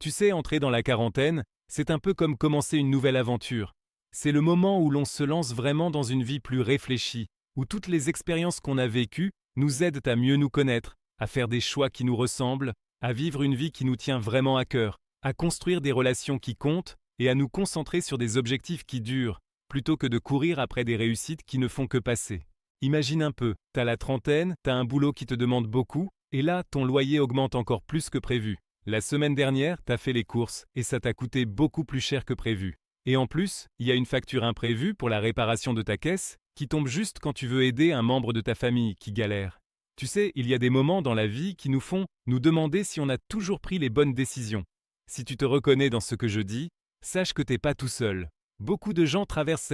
Tu sais, entrer dans la quarantaine, c'est un peu comme commencer une nouvelle aventure. C'est le moment où l'on se lance vraiment dans une vie plus réfléchie, où toutes les expériences qu'on a vécues nous aident à mieux nous connaître, à faire des choix qui nous ressemblent, à vivre une vie qui nous tient vraiment à cœur, à construire des relations qui comptent et à nous concentrer sur des objectifs qui durent, plutôt que de courir après des réussites qui ne font que passer. Imagine un peu, t'as la trentaine, t'as un boulot qui te demande beaucoup, et là, ton loyer augmente encore plus que prévu. La semaine dernière, t'as fait les courses et ça t'a coûté beaucoup plus cher que prévu. Et en plus, il y a une facture imprévue pour la réparation de ta caisse qui tombe juste quand tu veux aider un membre de ta famille qui galère. Tu sais, il y a des moments dans la vie qui nous font nous demander si on a toujours pris les bonnes décisions. Si tu te reconnais dans ce que je dis, sache que t'es pas tout seul. Beaucoup de gens traversent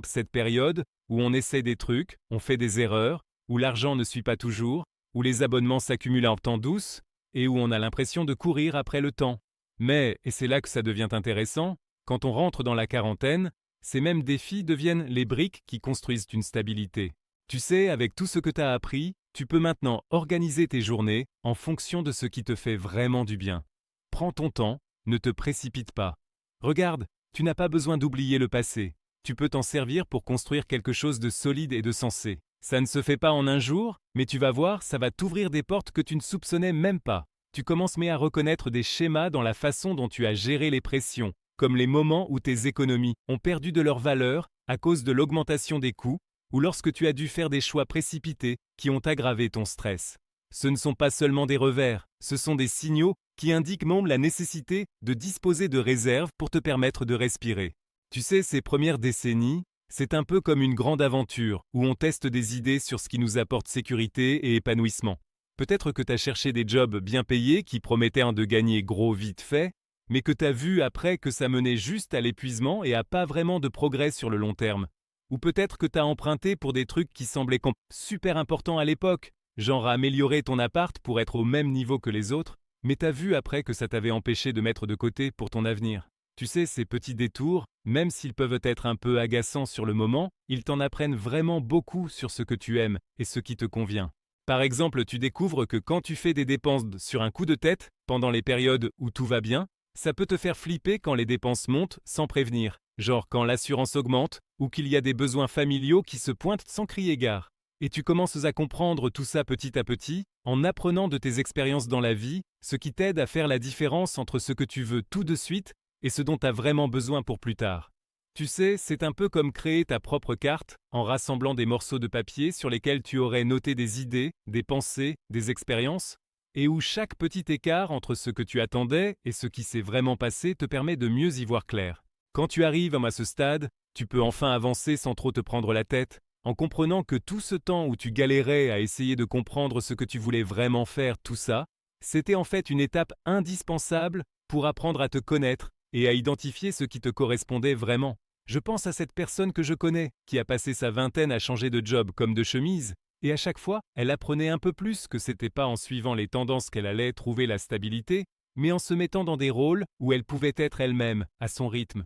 cette période où on essaie des trucs, on fait des erreurs, où l'argent ne suit pas toujours, où les abonnements s'accumulent en temps douce, et où on a l'impression de courir après le temps. Mais, et c'est là que ça devient intéressant, quand on rentre dans la quarantaine, ces mêmes défis deviennent les briques qui construisent une stabilité. Tu sais, avec tout ce que tu as appris, tu peux maintenant organiser tes journées en fonction de ce qui te fait vraiment du bien. Prends ton temps, ne te précipite pas. Regarde, tu n'as pas besoin d'oublier le passé. Tu peux t'en servir pour construire quelque chose de solide et de sensé. Ça ne se fait pas en un jour, mais tu vas voir, ça va t'ouvrir des portes que tu ne soupçonnais même pas. Tu commences mais à reconnaître des schémas dans la façon dont tu as géré les pressions, comme les moments où tes économies ont perdu de leur valeur à cause de l'augmentation des coûts, ou lorsque tu as dû faire des choix précipités qui ont aggravé ton stress. Ce ne sont pas seulement des revers, ce sont des signaux qui indiquent même la nécessité de disposer de réserves pour te permettre de respirer. Tu sais, ces premières décennies, c'est un peu comme une grande aventure où on teste des idées sur ce qui nous apporte sécurité et épanouissement. Peut-être que tu as cherché des jobs bien payés qui promettaient de gagner gros vite fait, mais que tu as vu après que ça menait juste à l'épuisement et à pas vraiment de progrès sur le long terme. Ou peut-être que tu as emprunté pour des trucs qui semblaient super importants à l'époque, genre améliorer ton appart pour être au même niveau que les autres, mais tu as vu après que ça t'avait empêché de mettre de côté pour ton avenir. Tu sais, ces petits détours, même s'ils peuvent être un peu agaçants sur le moment, ils t'en apprennent vraiment beaucoup sur ce que tu aimes et ce qui te convient. Par exemple, tu découvres que quand tu fais des dépenses sur un coup de tête, pendant les périodes où tout va bien, ça peut te faire flipper quand les dépenses montent sans prévenir, genre quand l'assurance augmente ou qu'il y a des besoins familiaux qui se pointent sans crier gare. Et tu commences à comprendre tout ça petit à petit, en apprenant de tes expériences dans la vie, ce qui t'aide à faire la différence entre ce que tu veux tout de suite et ce dont tu as vraiment besoin pour plus tard. Tu sais, c'est un peu comme créer ta propre carte en rassemblant des morceaux de papier sur lesquels tu aurais noté des idées, des pensées, des expériences, et où chaque petit écart entre ce que tu attendais et ce qui s'est vraiment passé te permet de mieux y voir clair. Quand tu arrives à ce stade, tu peux enfin avancer sans trop te prendre la tête, en comprenant que tout ce temps où tu galérais à essayer de comprendre ce que tu voulais vraiment faire, tout ça, c'était en fait une étape indispensable pour apprendre à te connaître et à identifier ce qui te correspondait vraiment. Je pense à cette personne que je connais, qui a passé sa vingtaine à changer de job comme de chemise, et à chaque fois, elle apprenait un peu plus que c'était pas en suivant les tendances qu'elle allait trouver la stabilité, mais en se mettant dans des rôles où elle pouvait être elle-même, à son rythme.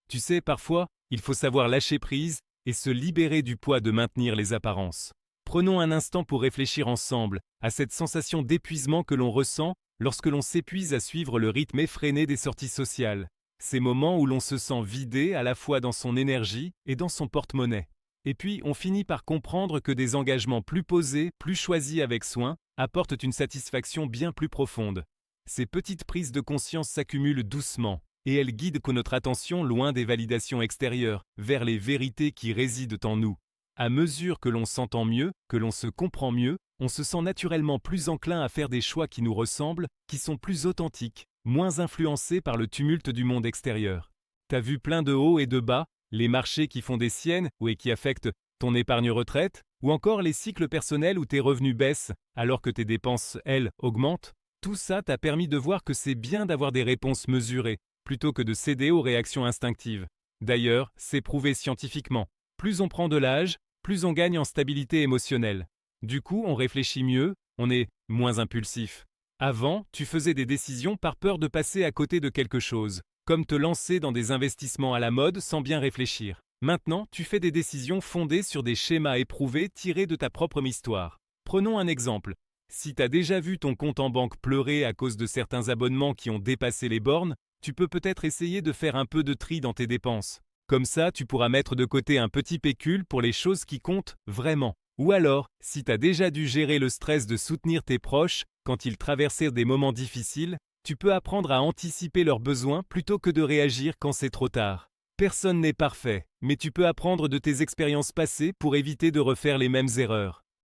Tu sais, parfois, il faut savoir lâcher prise et se libérer du poids de maintenir les apparences. Prenons un instant pour réfléchir ensemble à cette sensation d'épuisement que l'on ressent lorsque l'on s'épuise à suivre le rythme effréné des sorties sociales. Ces moments où l'on se sent vidé à la fois dans son énergie et dans son porte-monnaie. Et puis, on finit par comprendre que des engagements plus posés, plus choisis avec soin, apportent une satisfaction bien plus profonde. Ces petites prises de conscience s'accumulent doucement, et elles guident notre attention loin des validations extérieures, vers les vérités qui résident en nous. À mesure que l'on s'entend mieux, que l'on se comprend mieux, on se sent naturellement plus enclin à faire des choix qui nous ressemblent, qui sont plus authentiques, moins influencés par le tumulte du monde extérieur. T'as vu plein de hauts et de bas, les marchés qui font des siennes ou et qui affectent ton épargne retraite, ou encore les cycles personnels où tes revenus baissent alors que tes dépenses, elles, augmentent. Tout ça t'a permis de voir que c'est bien d'avoir des réponses mesurées, plutôt que de céder aux réactions instinctives. D'ailleurs, c'est prouvé scientifiquement. Plus on prend de l'âge, plus on gagne en stabilité émotionnelle. Du coup, on réfléchit mieux, on est moins impulsif. Avant, tu faisais des décisions par peur de passer à côté de quelque chose, comme te lancer dans des investissements à la mode sans bien réfléchir. Maintenant, tu fais des décisions fondées sur des schémas éprouvés tirés de ta propre histoire. Prenons un exemple. Si t'as déjà vu ton compte en banque pleurer à cause de certains abonnements qui ont dépassé les bornes, tu peux peut-être essayer de faire un peu de tri dans tes dépenses. Comme ça, tu pourras mettre de côté un petit pécule pour les choses qui comptent vraiment. Ou alors, si t'as déjà dû gérer le stress de soutenir tes proches quand ils traversaient des moments difficiles, tu peux apprendre à anticiper leurs besoins plutôt que de réagir quand c'est trop tard. Personne n'est parfait, mais tu peux apprendre de tes expériences passées pour éviter de refaire les mêmes erreurs.